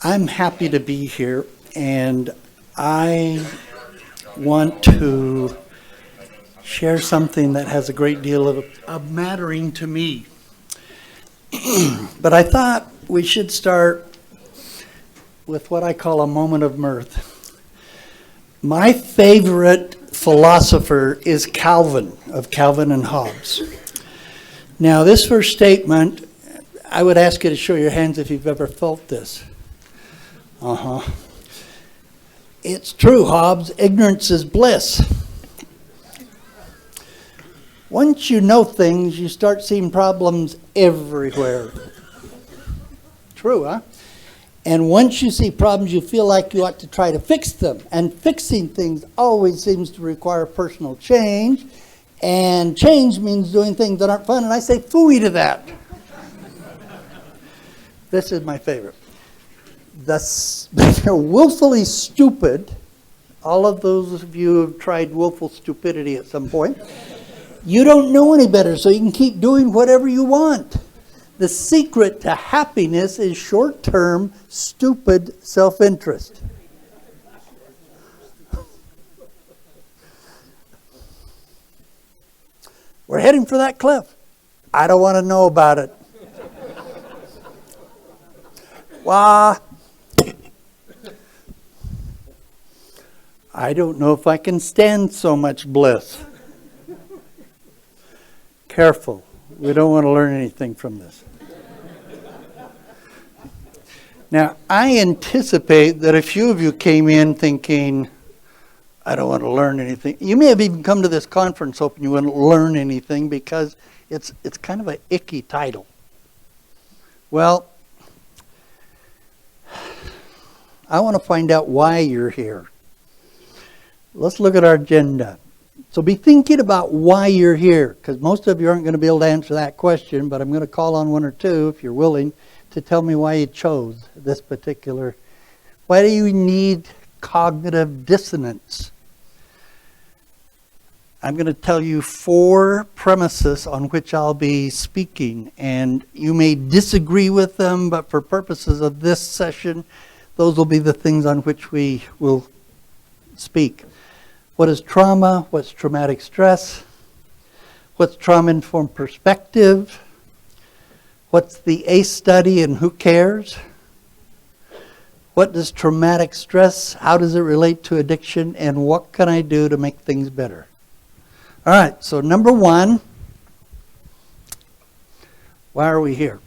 I'm happy to be here, and I want to share something that has a great deal of mattering to me. But I thought we should start with what I call a moment of mirth. My favorite philosopher is Calvin, of Calvin and Hobbes. Now, this first statement, I would ask you to show your hands if you've ever felt this. It's true, Hobbes, ignorance is bliss. Once you know things, you start seeing problems everywhere. True, huh? And once you see problems, you feel like you ought to try to fix them. And fixing things always seems to require personal change. And change means doing things that aren't fun. And I say phooey to that. This is my favorite. They're willfully stupid. All of those of you who have tried willful stupidity at some point. You don't know any better, so you can keep doing whatever you want. The secret to happiness is short-term, stupid self-interest. We're heading for that cliff. I don't want to know about it. Wah. I don't know if I can stand so much bliss. Careful. We don't want to learn anything from this. Now, I anticipate that a few of you came in thinking, I don't want to learn anything. You may have even come to this conference hoping you wouldn't learn anything because it's kind of an icky title. Well, I want to find out why you're here. Let's look at our agenda. So be thinking about why you're here, because most of you aren't going to be able to answer that question, but I'm going to call on one or two, if you're willing, to tell me why you chose this particular. Why do you need cognitive dissonance? I'm going to tell you 4 premises on which I'll be speaking, and you may disagree with them, but for purposes of this session, those will be the things on which we will speak. What is trauma? What's traumatic stress? What's trauma-informed perspective? What's the ACE study and who cares? What does traumatic stress, how does it relate to addiction, and what can I do to make things better? All right, so number 1, why are we here?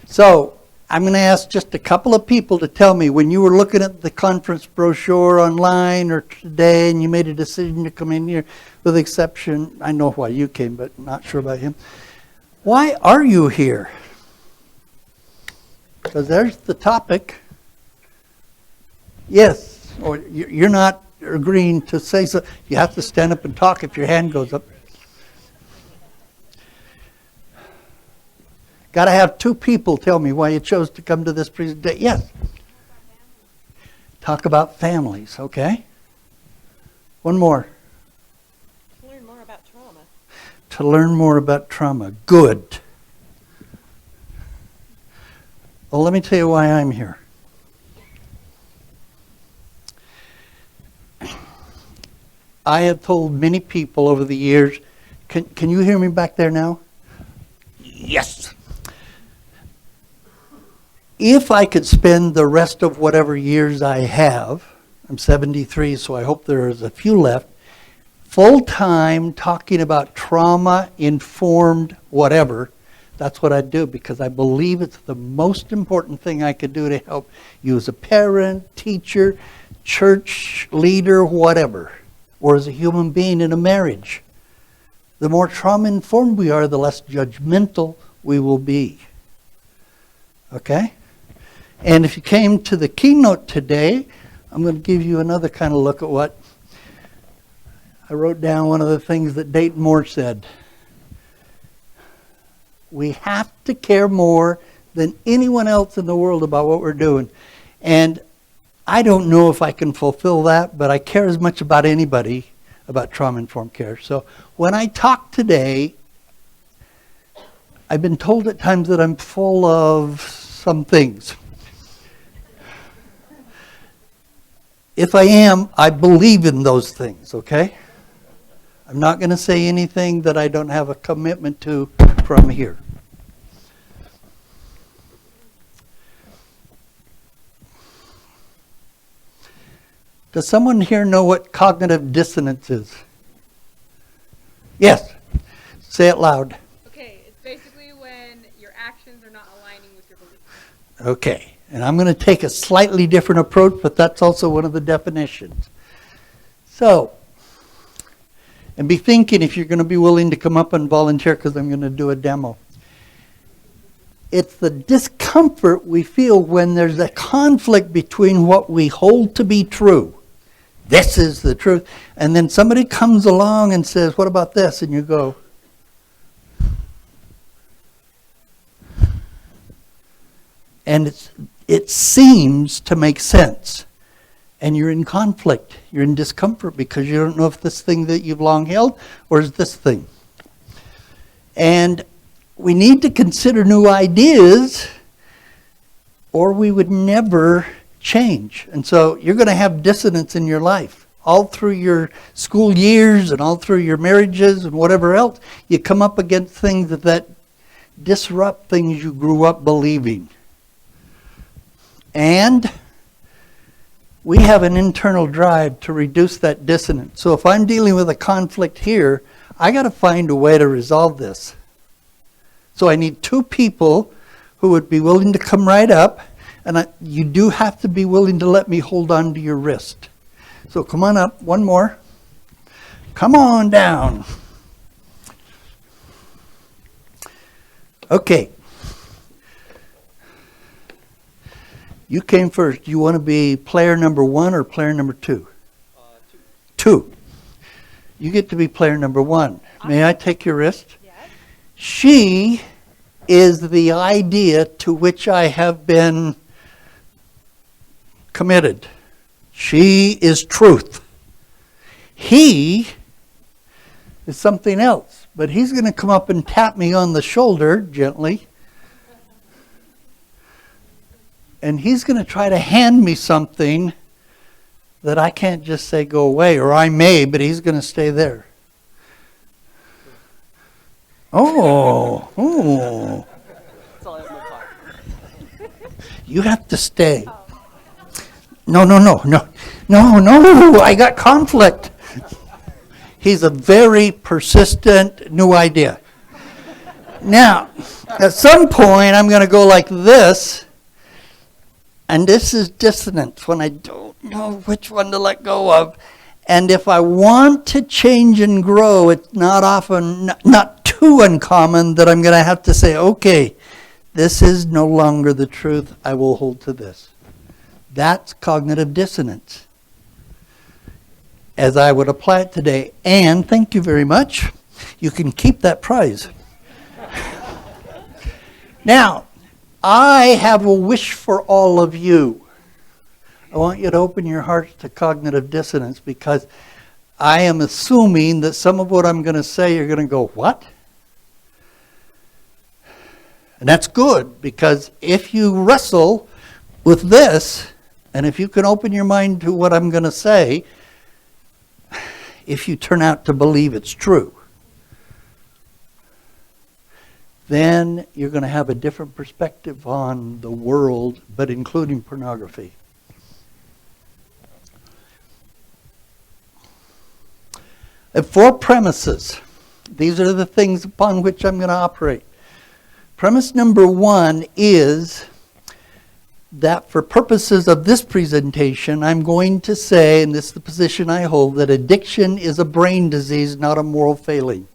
So I'm going to ask just a couple of people to tell me when you were looking at the conference brochure online or today and you made a decision to come in here, with the exception, I know why you came, but not sure about him. Why are you here? Because there's the topic. Yes, or you're not agreeing to say so. You have to stand up and talk if your hand goes up. Got to have 2 people tell me why you chose to come to this presentation. Yes. Talk about families, okay? One more. To learn more about trauma. To learn more about trauma. Good. Well, let me tell you why I'm here. I have told many people over the years, can you hear me back there now? Yes. If I could spend the rest of whatever years I have, I'm 73, so I hope there's a few left, full-time talking about trauma-informed whatever, that's what I'd do, because I believe it's the most important thing I could do to help you as a parent, teacher, church leader, whatever, or as a human being in a marriage. The more trauma-informed we are, the less judgmental we will be. Okay? And if you came to the keynote today, I'm going to give you another kind of look at what I wrote down. One of the things that Dayton Moore said. We have to care more than anyone else in the world about what we're doing. And I don't know if I can fulfill that, but I care as much about anybody about trauma-informed care. So when I talk today, I've been told at times that I'm full of some things. If I am, I believe in those things, okay? I'm not going to say anything that I don't have a commitment to from here. Does someone here know what cognitive dissonance is? Yes. Say it loud. Okay, it's basically when your actions are not aligning with your beliefs. Okay. And I'm going to take a slightly different approach, but that's also one of the definitions. So, and be thinking if you're going to be willing to come up and volunteer, because I'm going to do a demo. It's the discomfort we feel when there's a conflict between what we hold to be true. This is the truth. And then somebody comes along and says, what about this? And you go, and it seems to make sense. And you're in conflict. You're in discomfort because you don't know if this thing that you've long held or is this thing. And we need to consider new ideas or we would never change. And so you're going to have dissonance in your life. All through your school years and all through your marriages and whatever else, you come up against things that disrupt things you grew up believing. And we have an internal drive to reduce that dissonance. So if I'm dealing with a conflict here, I got to find a way to resolve this. So I need two people who would be willing to come right up, and you do have to be willing to let me hold on to your wrist. So come on up, one more. Come on down. Okay. You came first. Do you want to be player number 1 or player number 2? 2. You get to be player number 1. May I take your wrist? Yes. She is the idea to which I have been committed. She is truth. He is something else. But he's going to come up and tap me on the shoulder gently. And he's going to try to hand me something that I can't just say go away, or I may, but he's going to stay there. Oh. You have to stay. No, I got conflict. He's a very persistent new idea. Now, at some point, I'm going to go like this. And this is dissonance when I don't know which one to let go of. And if I want to change and grow, it's not too uncommon that I'm going to have to say, okay, this is no longer the truth. I will hold to this. That's cognitive dissonance, as I would apply it today. And thank you very much. You can keep that prize. Now, I have a wish for all of you. I want you to open your hearts to cognitive dissonance because I am assuming that some of what I'm going to say you're going to go, what? And that's good because if you wrestle with this, and if you can open your mind to what I'm going to say, if you turn out to believe it's true, then you're going to have a different perspective on the world, but including pornography. I have 4 premises. These are the things upon which I'm going to operate. Premise number 1 is that for purposes of this presentation, I'm going to say, and this is the position I hold, that addiction is a brain disease, not a moral failing.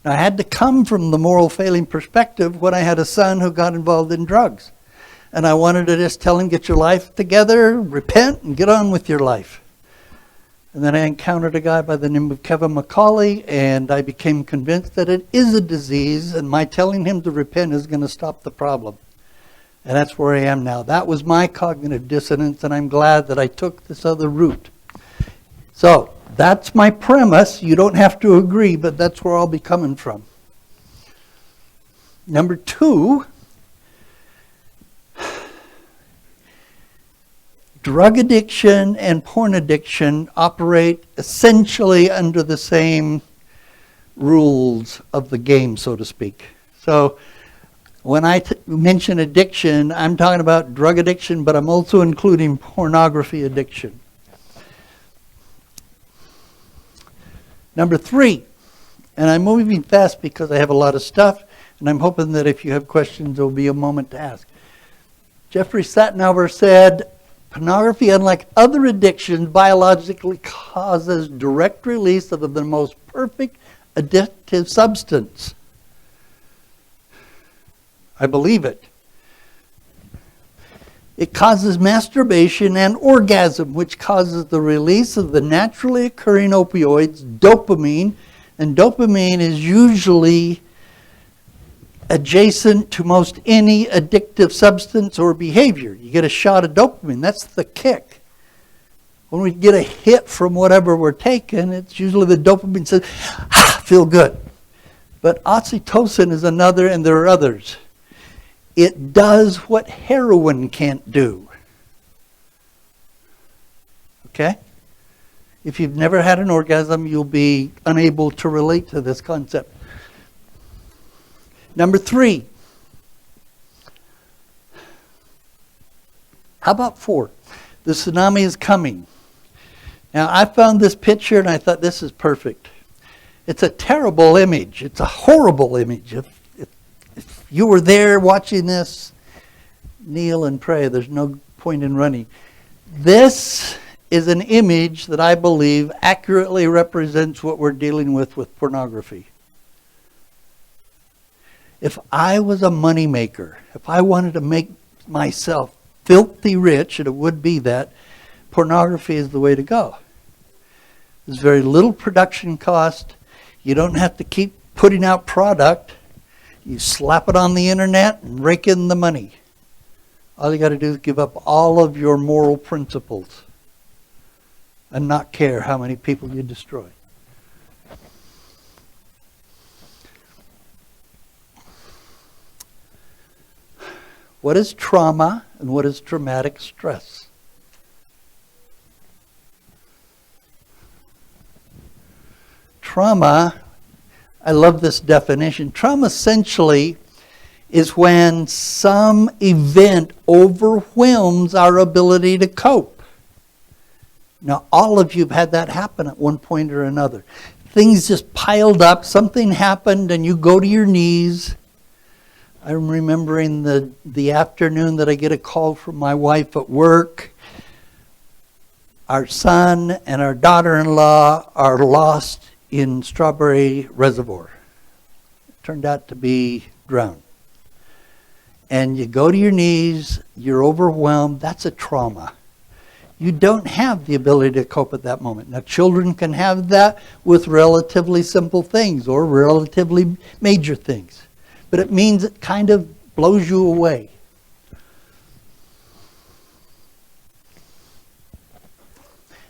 Now, I had to come from the moral failing perspective when I had a son who got involved in drugs. And I wanted to just tell him, get your life together, repent, and get on with your life. And then I encountered a guy by the name of Kevin McCauley, and I became convinced that it is a disease, and my telling him to repent is going to stop the problem. And that's where I am now. That was my cognitive dissonance, and I'm glad that I took this other route. So, that's my premise. You don't have to agree, but that's where I'll be coming from. Number 2, drug addiction and porn addiction operate essentially under the same rules of the game, so to speak. So when I mention addiction, I'm talking about drug addiction, but I'm also including pornography addiction. Number 3, and I'm moving fast because I have a lot of stuff, and I'm hoping that if you have questions, there will be a moment to ask. Jeffrey Satinover said, pornography, unlike other addictions, biologically causes direct release of the most perfect addictive substance. I believe it. It causes masturbation and orgasm, which causes the release of the naturally occurring opioids, dopamine, and dopamine is usually adjacent to most any addictive substance or behavior. You get a shot of dopamine, that's the kick. When we get a hit from whatever we're taking, it's usually the dopamine says, feel good. But oxytocin is another, and there are others. It does what heroin can't do. Okay? If you've never had an orgasm, you'll be unable to relate to this concept. Number 3. How about 4? The tsunami is coming. Now, I found this picture and I thought this is perfect. It's a terrible image. It's a horrible image. If you were there watching this, kneel and pray. There's no point in running. This is an image that I believe accurately represents what we're dealing with pornography. If I was a moneymaker, if I wanted to make myself filthy rich, and it would be that, pornography is the way to go. There's very little production cost. You don't have to keep putting out product. You slap it on the internet and rake in the money. All you got to do is give up all of your moral principles and not care how many people you destroy. What is trauma and what is traumatic stress? Trauma, I love this definition. Trauma essentially is when some event overwhelms our ability to cope. Now, all of you have had that happen at one point or another. Things just piled up, something happened, and you go to your knees. I'm remembering the afternoon that I get a call from my wife at work. Our son and our daughter-in-law are lost in Strawberry Reservoir. It turned out to be drowned. And you go to your knees, you're overwhelmed. That's a trauma. You don't have the ability to cope at that moment. Now, children can have that with relatively simple things or relatively major things. But it means it kind of blows you away.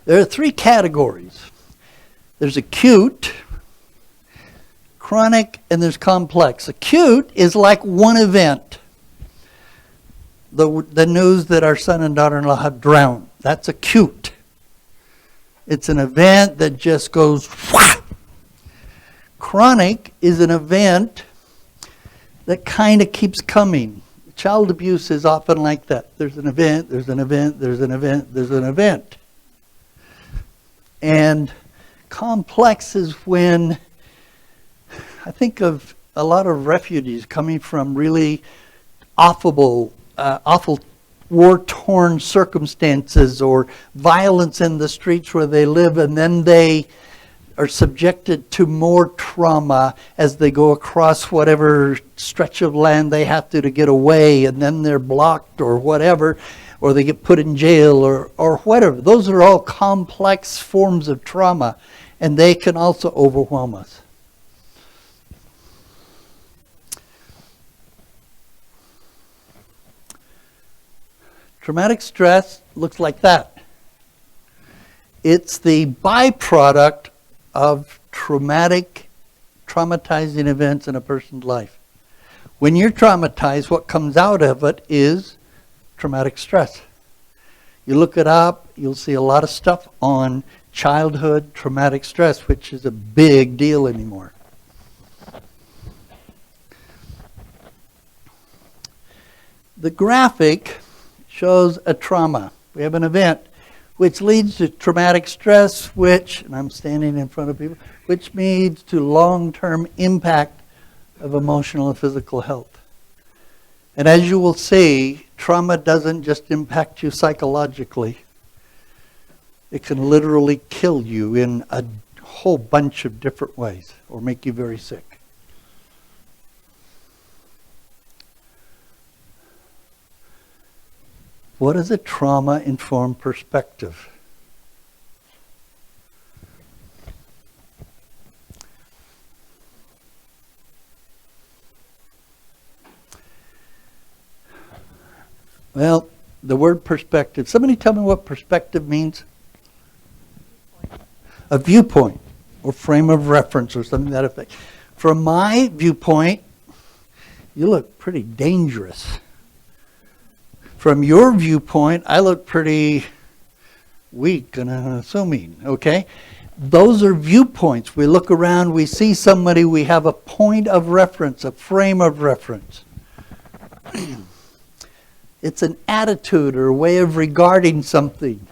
There are 3 categories. There's acute, chronic, and there's complex. Acute is like one event. The news that our son and daughter-in-law have drowned. That's acute. It's an event that just goes whoosh. Chronic is an event that kind of keeps coming. Child abuse is often like that. There's an event, there's an event, there's an event, there's an event. And complex is when I think of a lot of refugees coming from really awful war-torn circumstances or violence in the streets where they live, and then they are subjected to more trauma as they go across whatever stretch of land they have to get away, and then they're blocked or whatever, or they get put in jail or whatever. Those are all complex forms of trauma, and they can also overwhelm us. Traumatic stress looks like that. It's the byproduct of traumatizing events in a person's life. When you're traumatized, what comes out of it is traumatic stress. You look it up, you'll see a lot of stuff on childhood traumatic stress, which is a big deal anymore. The graphic shows a trauma. We have an event which leads to traumatic stress, which, and I'm standing in front of people, which leads to long-term impact of emotional and physical health. And as you will see, trauma doesn't just impact you psychologically. It can literally kill you in a whole bunch of different ways or make you very sick. What is a trauma-informed perspective? Well, the word perspective. Somebody tell me what perspective means? A viewpoint or frame of reference or something to that effect. From my viewpoint, you look pretty dangerous. From your viewpoint, I look pretty weak and unassuming, okay? Those are viewpoints. We look around, we see somebody, we have a point of reference, a frame of reference. It's an attitude or a way of regarding something.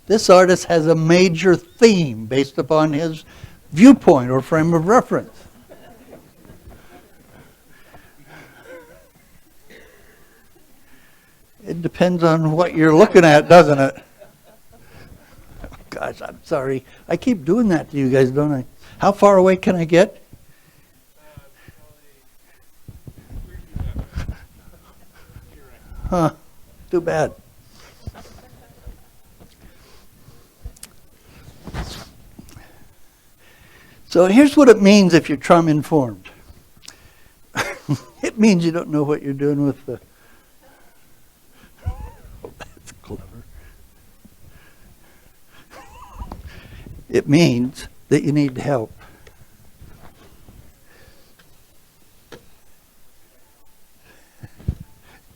This artist has a major theme based upon his viewpoint or frame of reference. It depends on what you're looking at, doesn't it? Oh, gosh, I'm sorry. I keep doing that to you guys, don't I? How far away can I get? Huh. Too bad. So here's what it means if you're trauma-informed. It means you don't know what you're doing with the... Oh, that's clever. It means that you need help.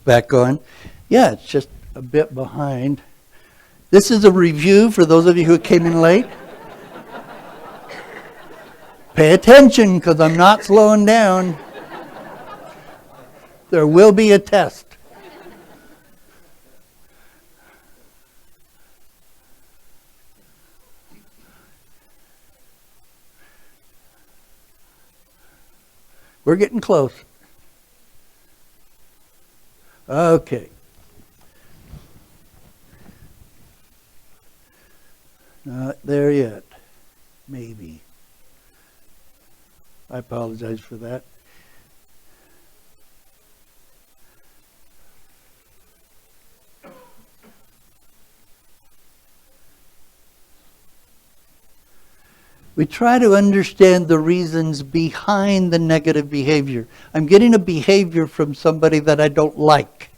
Back on. Yeah, it's just a bit behind. This is a review for those of you who came in late. Pay attention, because I'm not slowing down. There will be a test. We're getting close. Okay. Not there yet. Maybe. I apologize for that. We try to understand the reasons behind the negative behavior. I'm getting a behavior from somebody that I don't like.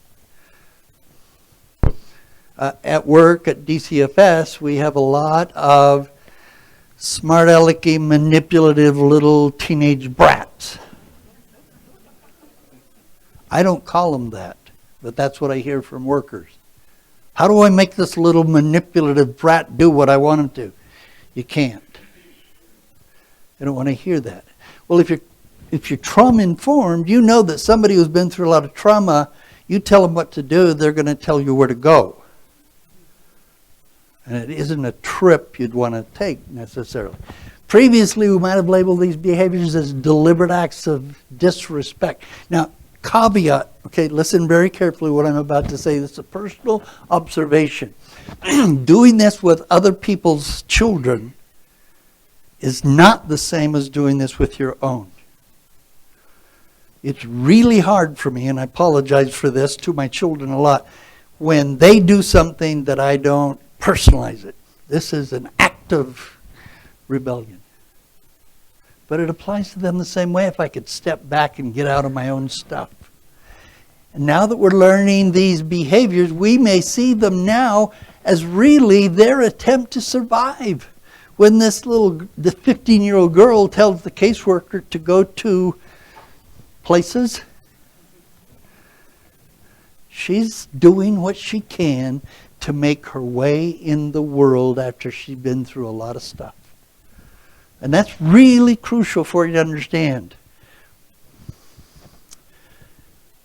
At work, at DCFS, we have a lot of smart alecky, manipulative little teenage brats. I don't call them that, but that's what I hear from workers. How do I make this little manipulative brat do what I want him to? You can't. I don't want to hear that. Well, if you're trauma-informed, you know that somebody who's been through a lot of trauma, you tell them what to do, they're going to tell you where to go. And it isn't a trip you'd want to take necessarily. Previously, we might have labeled these behaviors as deliberate acts of disrespect. Now, caveat, okay, listen very carefully what I'm about to say. This is a personal observation. Doing this with other people's children is not the same as doing this with your own. It's really hard for me, and I apologize for this to my children a lot, when they do something that I don't personalize it. This is an act of rebellion. But it applies to them the same way if I could step back and get out of my own stuff. And now that we're learning these behaviors, we may see them now as really their attempt to survive. When the 15-year-old girl tells the caseworker to go to places. She's doing what she can to make her way in the world after she's been through a lot of stuff. And that's really crucial for you to understand.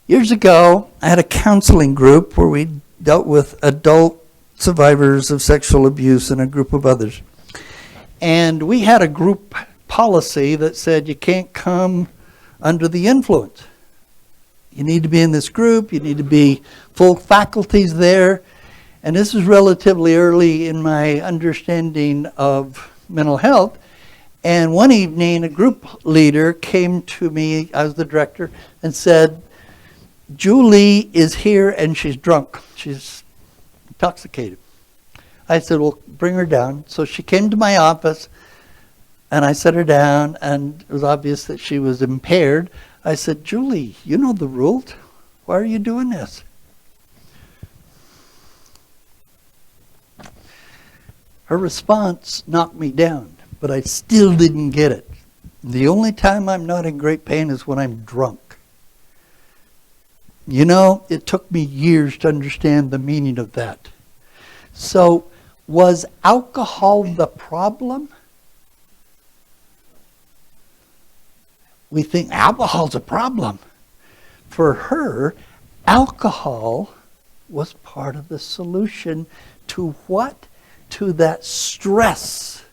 Years ago, I had a counseling group where we dealt with adult survivors of sexual abuse and a group of others. And we had a group policy that said you can't come under the influence. You need to be in this group, you need to be full faculties there. And this is relatively early in my understanding of mental health. And one evening, a group leader came to me, I was the director, and said, Julie is here and she's drunk. She's intoxicated. I said, well, bring her down. So she came to my office and I set her down, and it was obvious that she was impaired. I said, Julie, you know the rules. Why are you doing this? Her response knocked me down, but I still didn't get it. The only time I'm not in great pain is when I'm drunk. You know, it took me years to understand the meaning of that. So, was alcohol the problem? We think alcohol's a problem. For her, alcohol was part of the solution to what? To that stress,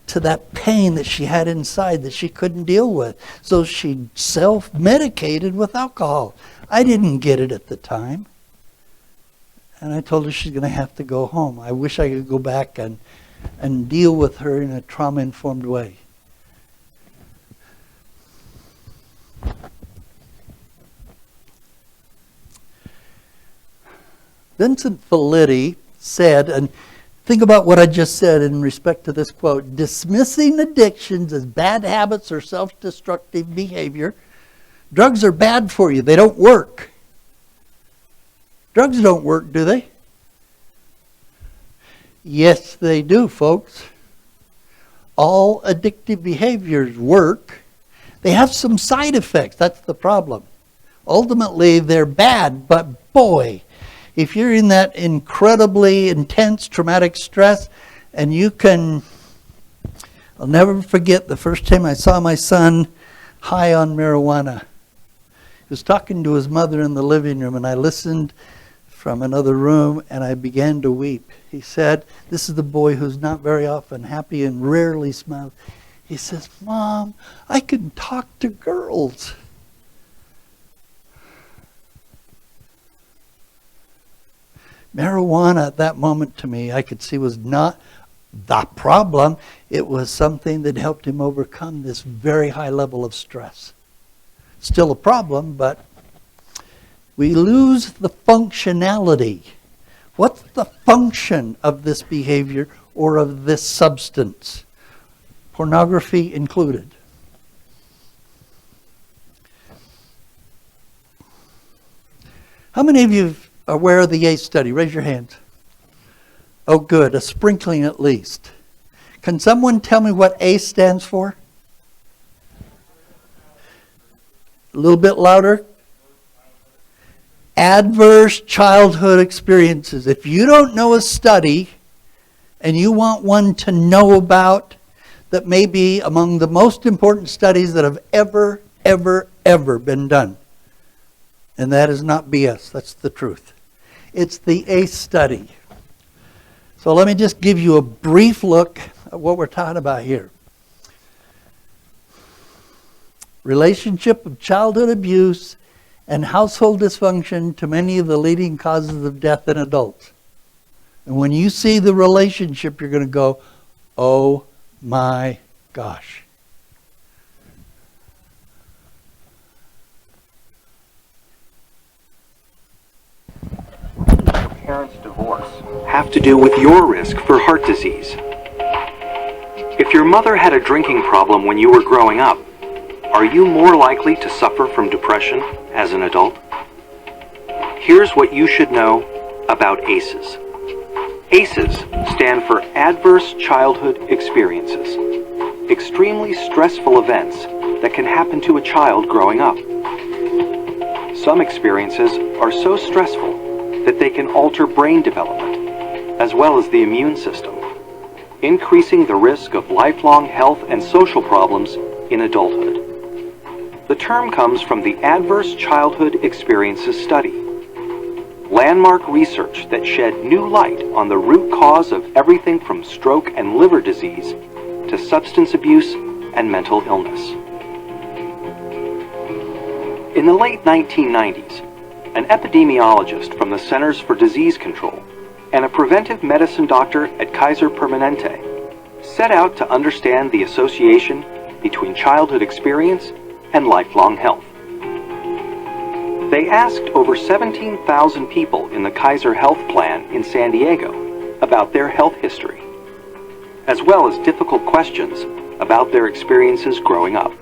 to that pain that she had inside that she couldn't deal with. So she self-medicated with alcohol. I didn't get it at the time. And I told her she's going to have to go home. I wish I could go back and deal with her in a trauma-informed way. Vincent Felitti said, and think about what I just said in respect to this quote, dismissing addictions as bad habits or self-destructive behavior. Drugs are bad for you. They don't work. Drugs don't work, do they? Yes, they do, folks. All addictive behaviors work. They have some side effects. That's the problem. Ultimately, they're bad, but boy, if you're in that incredibly intense traumatic stress, and you can, I'll never forget the first time I saw my son high on marijuana. He was talking to his mother in the living room, and I listened from another room, and I began to weep. He said, this is the boy who's not very often happy and rarely smiles. He says, Mom, I can talk to girls. Marijuana at that moment to me, I could see was not the problem. It was something that helped him overcome this very high level of stress. Still a problem, but we lose the functionality. What's the function of this behavior or of this substance? Pornography included. How many of you are aware of the ACE study? Raise your hands. Oh, good. A sprinkling at least. Can someone tell me what ACE stands for? A little bit louder. Adverse childhood experiences. If you don't know a study and you want one to know about that may be among the most important studies that have ever been done. And that is not BS, that's the truth. It's the ACE study. So let me just give you a brief look at what we're talking about here. Relationship of childhood abuse and household dysfunction to many of the leading causes of death in adults. And when you see the relationship, you're going to go, oh my gosh. Parents' divorce have to do with your risk for heart disease. If your mother had a drinking problem when you were growing up, are you more likely to suffer from depression as an adult? Here's what you should know about ACEs. ACEs stand for Adverse Childhood Experiences, extremely stressful events that can happen to a child growing up. Some experiences are so stressful that they can alter brain development, as well as the immune system, increasing the risk of lifelong health and social problems in adulthood. The term comes from the Adverse Childhood Experiences Study, landmark research that shed new light on the root cause of everything from stroke and liver disease to substance abuse and mental illness. In the late 1990s, an epidemiologist from the Centers for Disease Control and a preventive medicine doctor at Kaiser Permanente set out to understand the association between childhood experience and lifelong health. They asked over 17,000 people in the Kaiser Health Plan in San Diego about their health history, as well as difficult questions about their experiences growing up.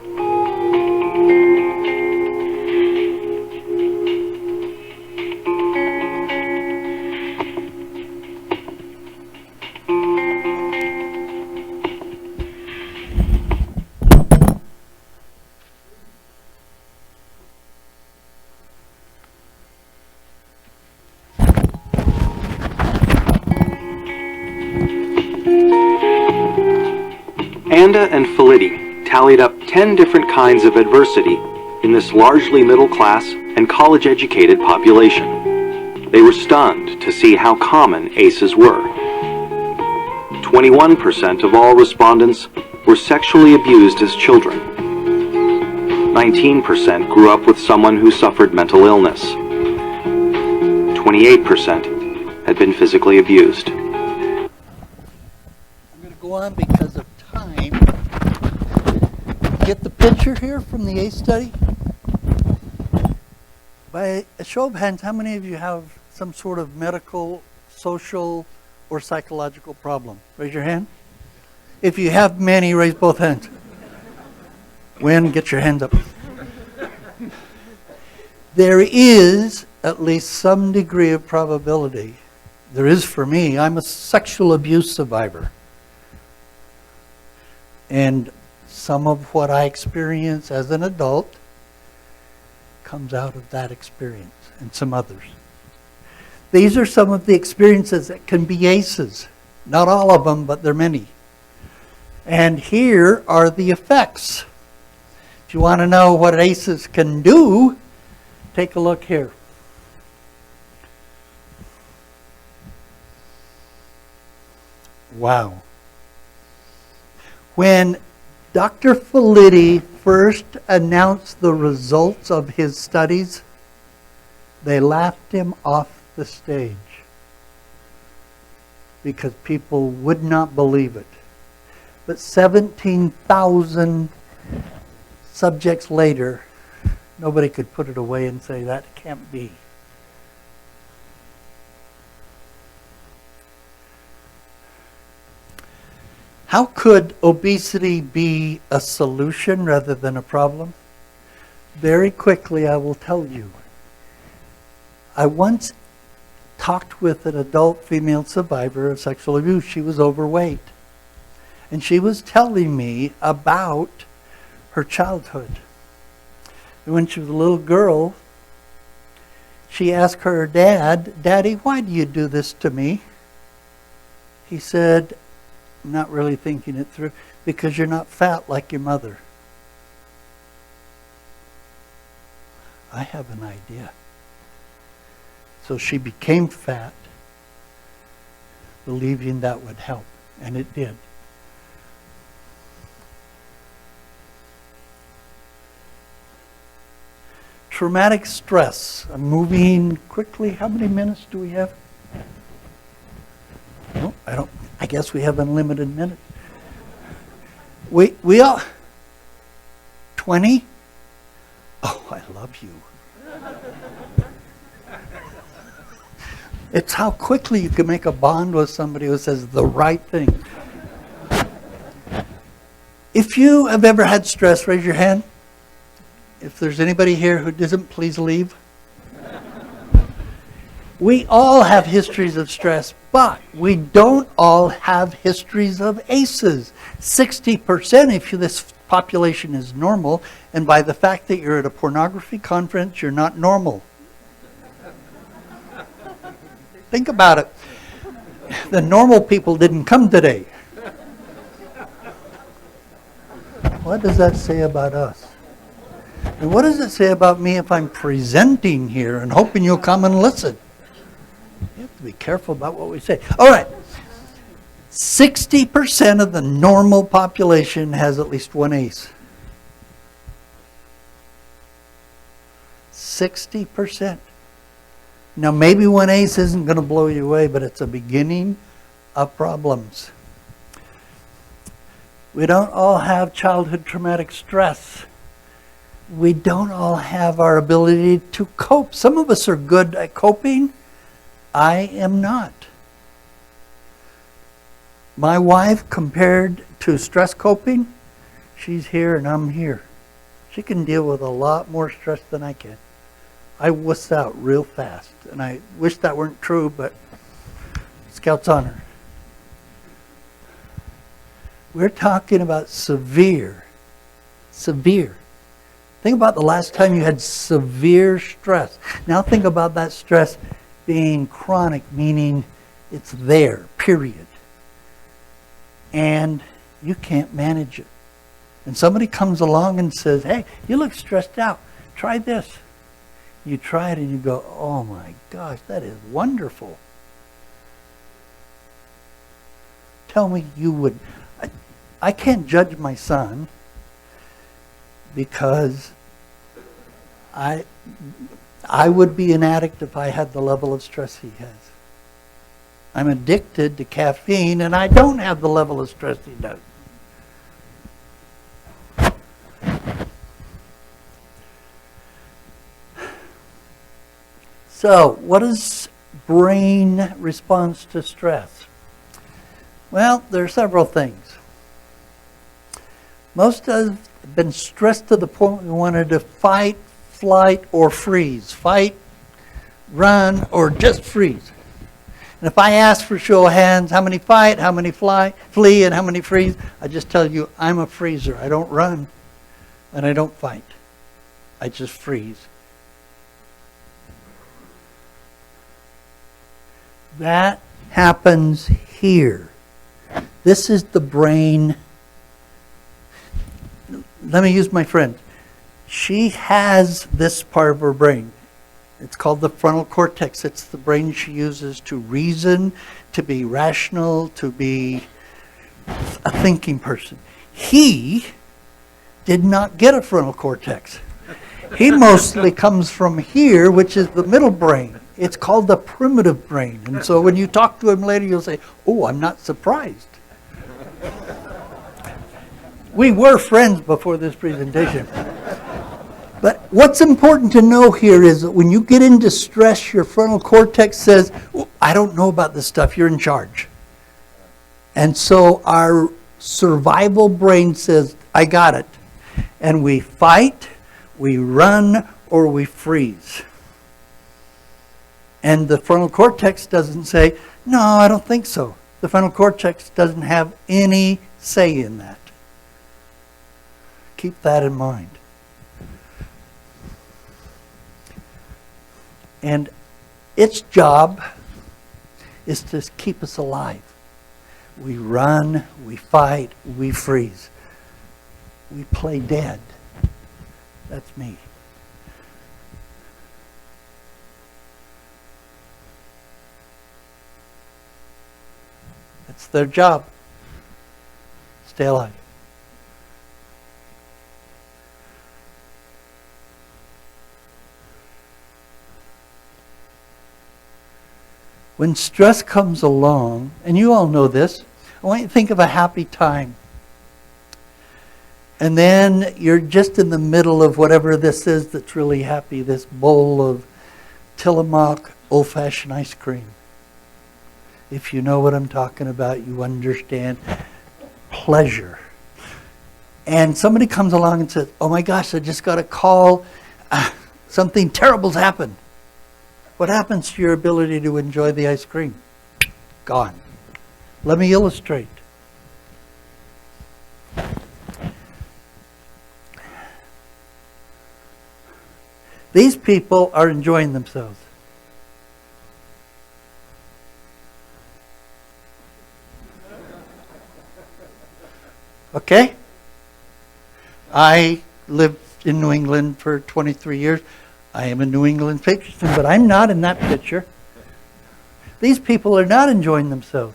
Anda and Felitti tallied up 10 different kinds of adversity in this largely middle-class and college-educated population. They were stunned to see how common ACEs were. 21% of all respondents were sexually abused as children. 19% grew up with someone who suffered mental illness. 28% had been physically abused. I'm going to go on because of time. Get the picture here from the ACE study? By a show of hands, how many of you have some sort of medical, social, or psychological problem? Raise your hand. If you have many, raise both hands. Win, get your hands up. There is at least some degree of probability. There is for me. I'm a sexual abuse survivor. And some of what I experience as an adult comes out of that experience, and some others. These are some of the experiences that can be ACEs. Not all of them, but there are many. And here are the effects. If you want to know what ACEs can do, take a look here. Wow. When Dr. Felitti first announced the results of his studies, they laughed him off the stage because people would not believe it. But 17,000 subjects later, nobody could put it away and say, that can't be. How could obesity be a solution rather than a problem? Very quickly, I will tell you. I once talked with an adult female survivor of sexual abuse. She was overweight. And she was telling me about her childhood. And when she was a little girl, she asked her dad, "Daddy, why do you do this to me?" He said, not really thinking it through, "Because you're not fat like your mother." I have an idea. So she became fat, believing that would help, and it did. Traumatic stress. I'm moving quickly. How many minutes do we have? No, I guess we have unlimited minutes. We all 20? Oh, I love you. It's how quickly you can make a bond with somebody who says the right thing. If you have ever had stress, raise your hand. If there's anybody here who doesn't, please leave. We all have histories of stress, but we don't all have histories of ACEs. 60%, if this population is normal, and by the fact that you're at a pornography conference, you're not normal. Think about it. The normal people didn't come today. What does that say about us? And what does it say about me if I'm presenting here and hoping you'll come and listen? You have to be careful about what we say. All right. 60% of the normal population has at least one ace. 60%. Now, maybe one ace isn't going to blow you away, but it's a beginning of problems. We don't all have childhood traumatic stress. We don't all have our ability to cope. Some of us are good at coping. I am not. My wife, compared to stress coping, she's here and I'm here. She can deal with a lot more stress than I can. I wuss out real fast. And I wish that weren't true, but Scout's honor. We're talking about severe. Think about the last time you had severe stress. Now think about that stress being chronic, meaning it's there, period. And you can't manage it. And somebody comes along and says, hey, you look stressed out. Try this. You try it and you go, oh my gosh, that is wonderful. Tell me you would. I can't judge my son because I would be an addict if I had the level of stress he has. I'm addicted to caffeine and I don't have the level of stress he does. So, what is brain response to stress? Well, there are several things. Most of us have been stressed to the point we wanted to fight, flight, or freeze. Fight, run, or just freeze. And if I ask for show of hands, how many fight, how many flee, and how many freeze, I just tell you, I'm a freezer. I don't run, and I don't fight. I just freeze. That happens here. This is the brain. Let me use my friend. She has this part of her brain. It's called the frontal cortex. It's the brain she uses to reason, to be rational, to be a thinking person. He did not get a frontal cortex. He mostly comes from here, which is the middle brain. It's called the primitive brain. And so when you talk to him later, you'll say, oh, I'm not surprised. We were friends before this presentation. But what's important to know here is that when you get into stress, your frontal cortex says, oh, I don't know about this stuff, you're in charge. And so our survival brain says, I got it. And we fight, we run, or we freeze. And the frontal cortex doesn't say, no, I don't think so. The frontal cortex doesn't have any say in that. Keep that in mind. And its job is to keep us alive. We run, we fight, we freeze. We play dead. That's me. That's their job. Stay alive. When stress comes along, and you all know this, I want you to think of a happy time. And then you're just in the middle of whatever this is that's really happy, this bowl of Tillamook old-fashioned ice cream. If you know what I'm talking about, you understand pleasure. And somebody comes along and says, oh my gosh, I just got a call. Something terrible's happened. What happens to your ability to enjoy the ice cream? Gone. Let me illustrate. These people are enjoying themselves. Okay? I lived in New England for 23 years. I am a New England patriot, but I'm not in that picture. These people are not enjoying themselves.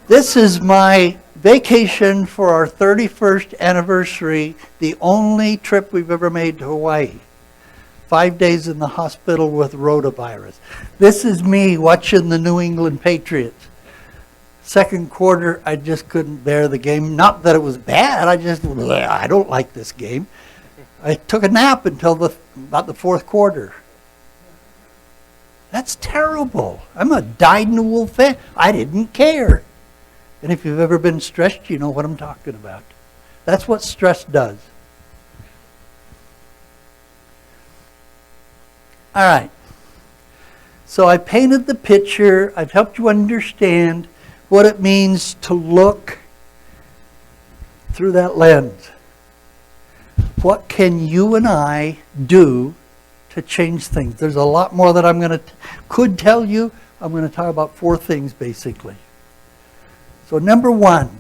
This is my vacation for our 31st anniversary, the only trip we've ever made to Hawaii. 5 days in the hospital with rotavirus. This is me watching the New England Patriots. Second quarter, I just couldn't bear the game. Not that it was bad, I don't like this game. I took a nap until about the fourth quarter. That's terrible. I'm a dyed-in-the-wool fan. I didn't care. And if you've ever been stressed, you know what I'm talking about. That's what stress does. All right. So I painted the picture. I've helped you understand what it means to look through that lens. What can you and I do to change things? There's a lot more that could tell you. I'm going to talk about 4 things basically. So number 1, you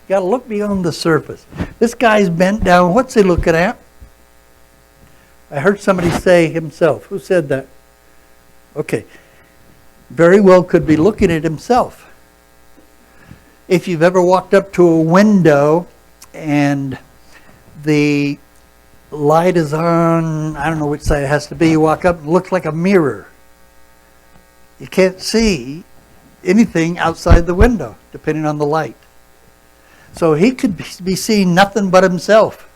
got to look beyond the surface. This guy's bent down. What's he looking at? I heard somebody say himself. Who said that? Okay. Very well could be looking at himself. If you've ever walked up to a window and the light is on, I don't know which side it has to be, you walk up and it looks like a mirror. You can't see anything outside the window, depending on the light. So he could be seeing nothing but himself.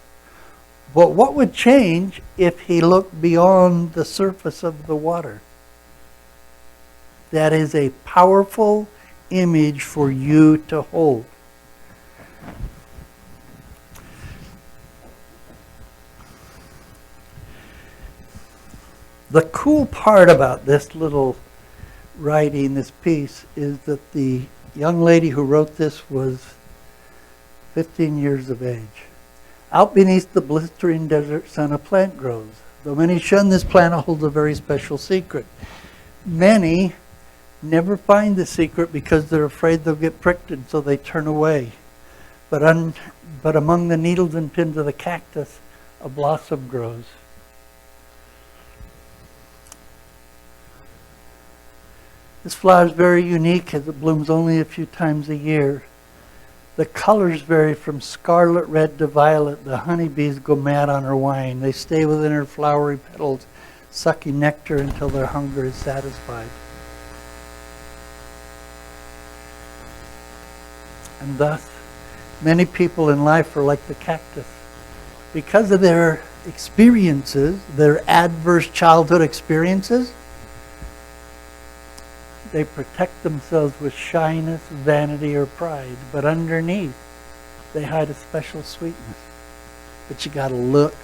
But what would change if he looked beyond the surface of the water? That is a powerful image for you to hold. The cool part about this little writing, this piece, is that the young lady who wrote this was 15 years of age. Out beneath the blistering desert sun, a plant grows. Though many shun this plant, it holds a very special secret. Many never find the secret because they're afraid they'll get pricked, and so they turn away. But among the needles and pins of the cactus, a blossom grows. This flower is very unique as it blooms only a few times a year. The colors vary from scarlet red to violet. The honeybees go mad on her wine. They stay within her flowery petals, sucking nectar until their hunger is satisfied. And thus, many people in life are like the cactus. Because of their experiences, their adverse childhood experiences, they protect themselves with shyness, vanity, or pride. But underneath, they hide a special sweetness. But you got to look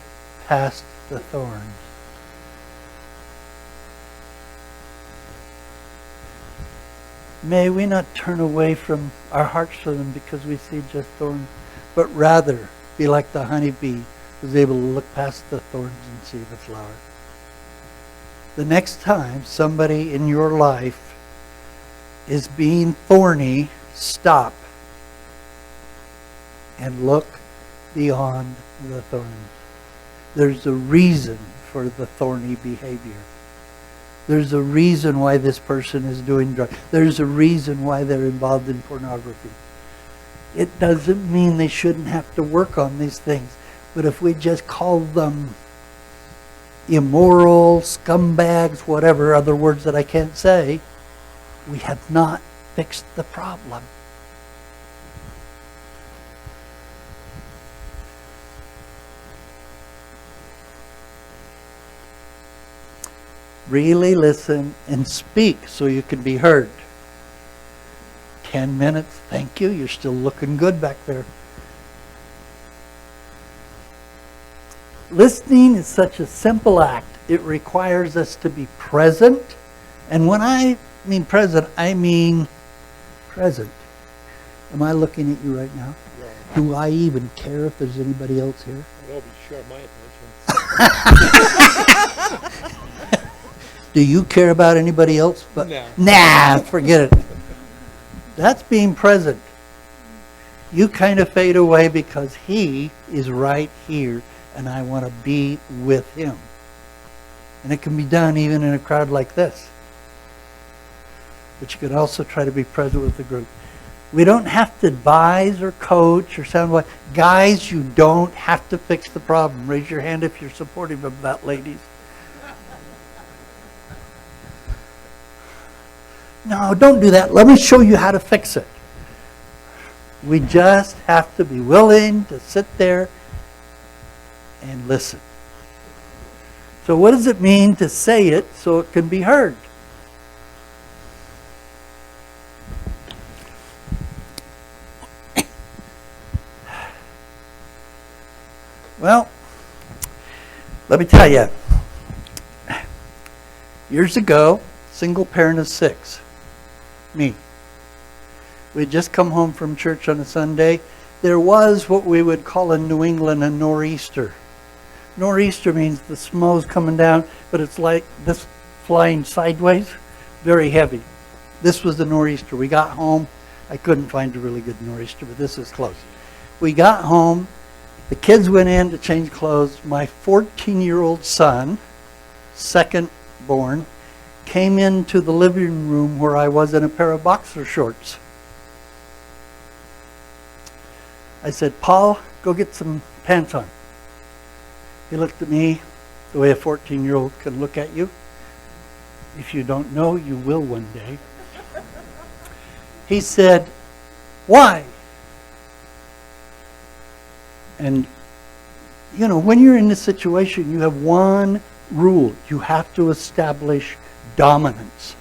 past the thorns. May we not turn away from our hearts for them because we see just thorns, but rather be like the honeybee who's able to look past the thorns and see the flower. The next time somebody in your life is being thorny, stop and look beyond the thorns. There's a reason for the thorny behavior. There's a reason why this person is doing drugs. There's a reason why they're involved in pornography. It doesn't mean they shouldn't have to work on these things. But if we just call them immoral, scumbags, whatever other words that I can't say, we have not fixed the problem. Really listen and speak so you can be heard. 10 minutes, thank you. You're still looking good back there. Listening is such a simple act. It requires us to be present. And when I mean present, I mean present. Am I looking at you right now? Do I even care if there's anybody else here? That'll be short my attention. Do you care about anybody else? But No. Nah, forget it. That's being present. You kind of fade away because he is right here and I want to be with him. And it can be done even in a crowd like this. But you can also try to be present with the group. We don't have to advise or coach or sound like guys, you don't have to fix the problem. Raise your hand if you're supportive of that, ladies. No, don't do that. Let me show you how to fix it. We just have to be willing to sit there and listen. So what does it mean to say it so it can be heard? Well, let me tell you. Years ago, single parent of 6. Me. We had just come home from church on a Sunday. There was what we would call in New England a nor'easter. Nor'easter means the snow's coming down, but it's like this flying sideways, very heavy. This was the nor'easter. We got home. I couldn't find a really good nor'easter, but this is close. We got home. The kids went in to change clothes. My 14-year-old son, second born, came into the living room where I was in a pair of boxer shorts. I said, Paul, go get some pants on. He looked at me the way a 14-year-old can look at you. If you don't know, you will one day. He said, why? And, you know, when you're in this situation, you have one rule. You have to establish dominance.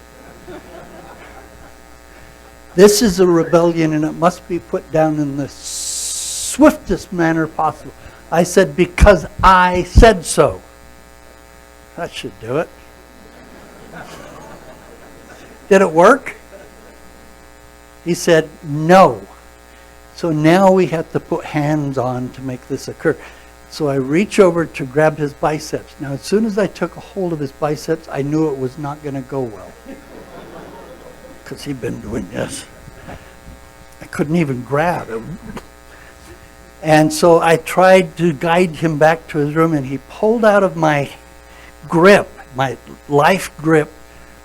This is a rebellion, and it must be put down in the swiftest manner possible. I said, because I said so. That should do it. Did it work? He said, no. So now we have to put hands on to make this occur. So I reach over to grab his biceps. Now, as soon as I took a hold of his biceps, I knew it was not going to go well. Because he'd been doing this. I couldn't even grab him. And so I tried to guide him back to his room, and he pulled out of my grip, my life grip,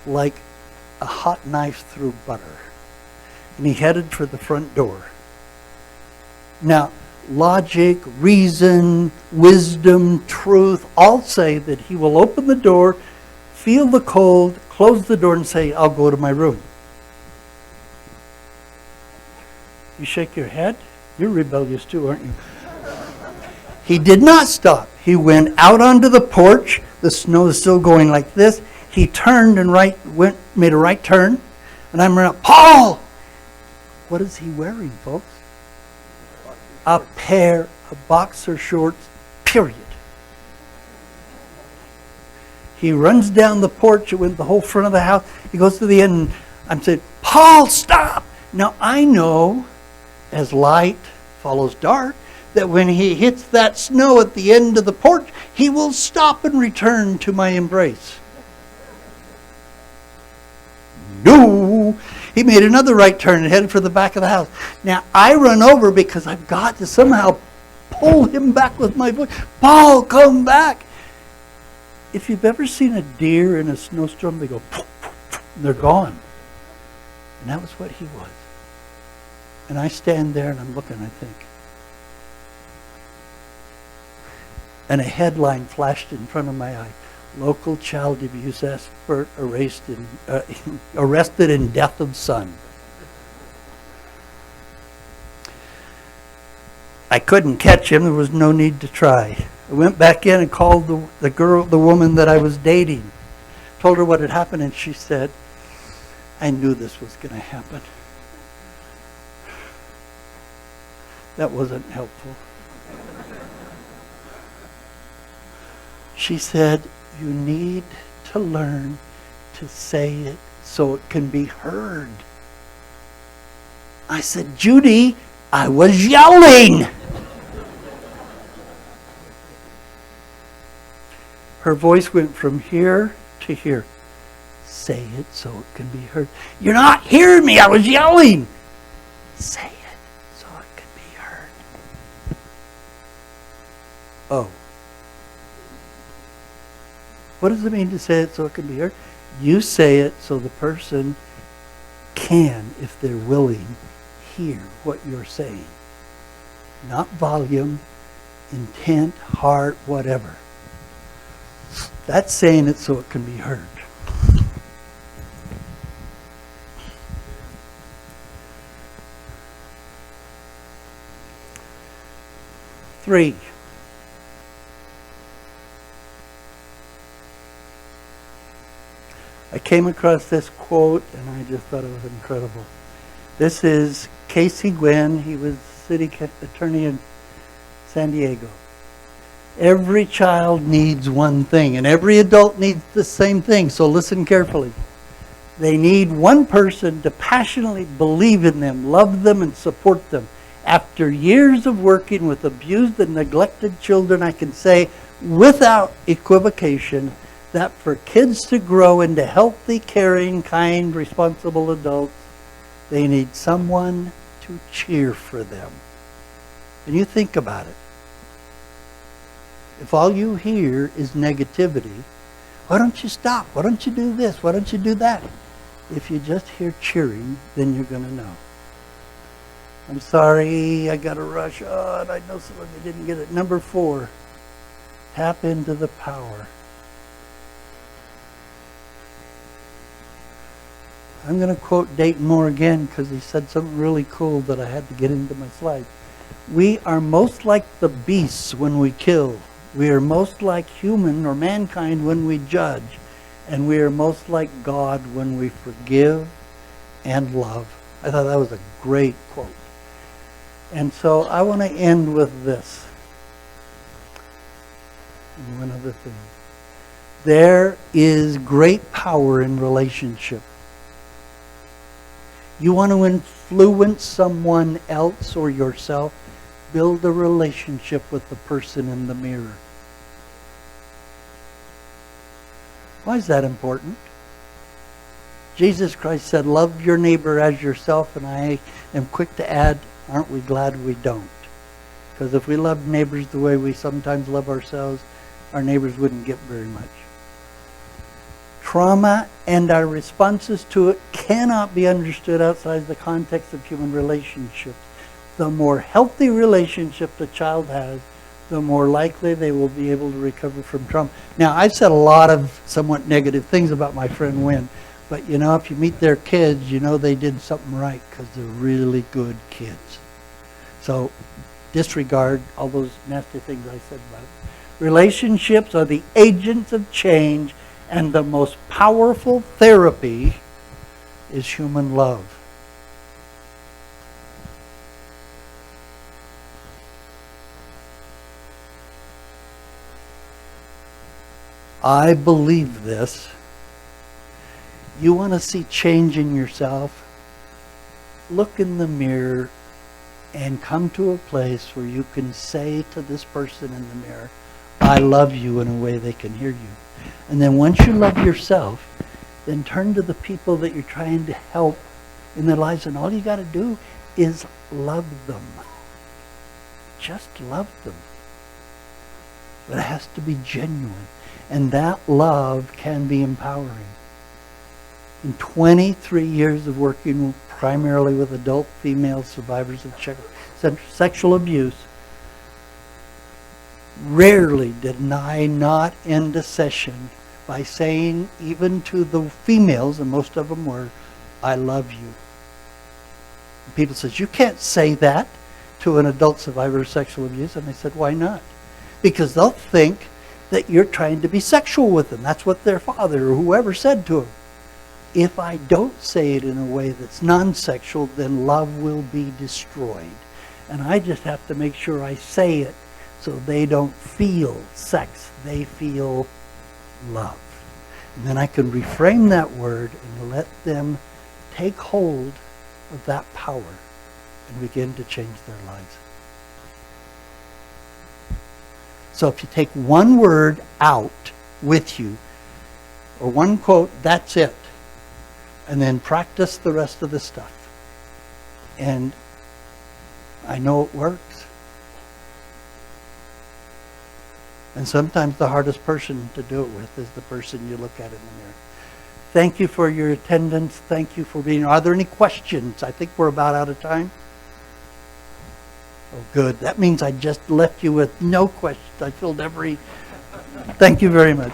like a hot knife through butter. And he headed for the front door. Now, logic, reason, wisdom, truth all say that he will open the door, feel the cold, close the door, and say, I'll go to my room. You shake your head? You're rebellious too, aren't you? He did not stop. He went out onto the porch. The snow is still going like this. He turned and made a right turn. And I'm around, Paul! What is he wearing, folks? A pair of boxer shorts, period. He runs down the porch. It went the whole front of the house. He goes to the end, and I'm saying, Paul, stop! Now, I know, as light follows dark, that when he hits that snow at the end of the porch, he will stop and return to my embrace. No! He made another right turn and headed for the back of the house. Now, I run over because I've got to somehow pull him back with my voice. Paul, come back! If you've ever seen a deer in a snowstorm, they go, poof, poof, poof, and they're gone. And that was what he was. And I stand there and I'm looking, I think. And a headline flashed in front of my eye. Local child abuse expert arrested in death of son. I couldn't catch him. There was no need to try. I went back in and called the woman that I was dating. Told her what had happened, and she said, I knew this was going to happen. That wasn't helpful. She said, you need to learn to say it so it can be heard. I said, Judy, I was yelling. Her voice went from here to here. Say it so it can be heard. You're not hearing me. I was yelling. Say it so it can be heard. Oh. What does it mean to say it so it can be heard? You say it so the person can, if they're willing, hear what you're saying. Not volume, intent, heart, whatever. That's saying it so it can be heard. Three. I came across this quote and I just thought it was incredible. This is Casey Gwinn. He was city attorney in San Diego. Every child needs one thing, and every adult needs the same thing, so listen carefully. They need one person to passionately believe in them, love them, and support them. After years of working with abused and neglected children, I can say without equivocation that for kids to grow into healthy, caring, kind, responsible adults, they need someone to cheer for them. And you think about it. If all you hear is negativity, why don't you stop? Why don't you do this? Why don't you do that? If you just hear cheering, then you're going to know. I'm sorry, I got to rush on. I know some of you didn't get it. Number 4, tap into the power. I'm going to quote Dayton Moore again because he said something really cool that I had to get into my slides. We are most like the beasts when we kill. We are most like human or mankind when we judge. And we are most like God when we forgive and love. I thought that was a great quote. And so I want to end with this. And one other thing. There is great power in relationship. You want to influence someone else or yourself, build a relationship with the person in the mirror. Why is that important? Jesus Christ said, love your neighbor as yourself, and I am quick to add, aren't we glad we don't? Because if we loved neighbors the way we sometimes love ourselves, our neighbors wouldn't get very much. Trauma and our responses to it cannot be understood outside the context of human relationships. The more healthy relationship the child has, the more likely they will be able to recover from trauma. Now, I've said a lot of somewhat negative things about my friend Wynn, but you know, if you meet their kids, you know they did something right because they're really good kids. So disregard all those nasty things I said about it. Relationships are the agents of change, and the most powerful therapy is human love. I believe this. You want to see change in yourself? Look in the mirror and come to a place where you can say to this person in the mirror, I love you, in a way they can hear you. And then once you love yourself, then turn to the people that you're trying to help in their lives, and all you got to do is love them. Just love them. But it has to be genuine. And that love can be empowering. In 23 years of working primarily with adult female survivors of sexual abuse, rarely did I not end a session by saying, even to the females, and most of them were, I love you. And people says, you can't say that to an adult survivor of sexual abuse. And I said, why not? Because they'll think that you're trying to be sexual with them. That's what their father or whoever said to them. If I don't say it in a way that's non-sexual, then love will be destroyed. And I just have to make sure I say it so they don't feel sex, they feel love. And then I can reframe that word and let them take hold of that power. and begin to change their lives. So if you take one word out with you, or one quote, that's it. And then practice the rest of the stuff. And I know it works. And sometimes the hardest person to do it with is the person you look at in the mirror. Thank you for your attendance. Thank you for being here. Are there any questions? I think we're about out of time. Oh, good. That means I just left you with no questions. I filled every... Thank you very much.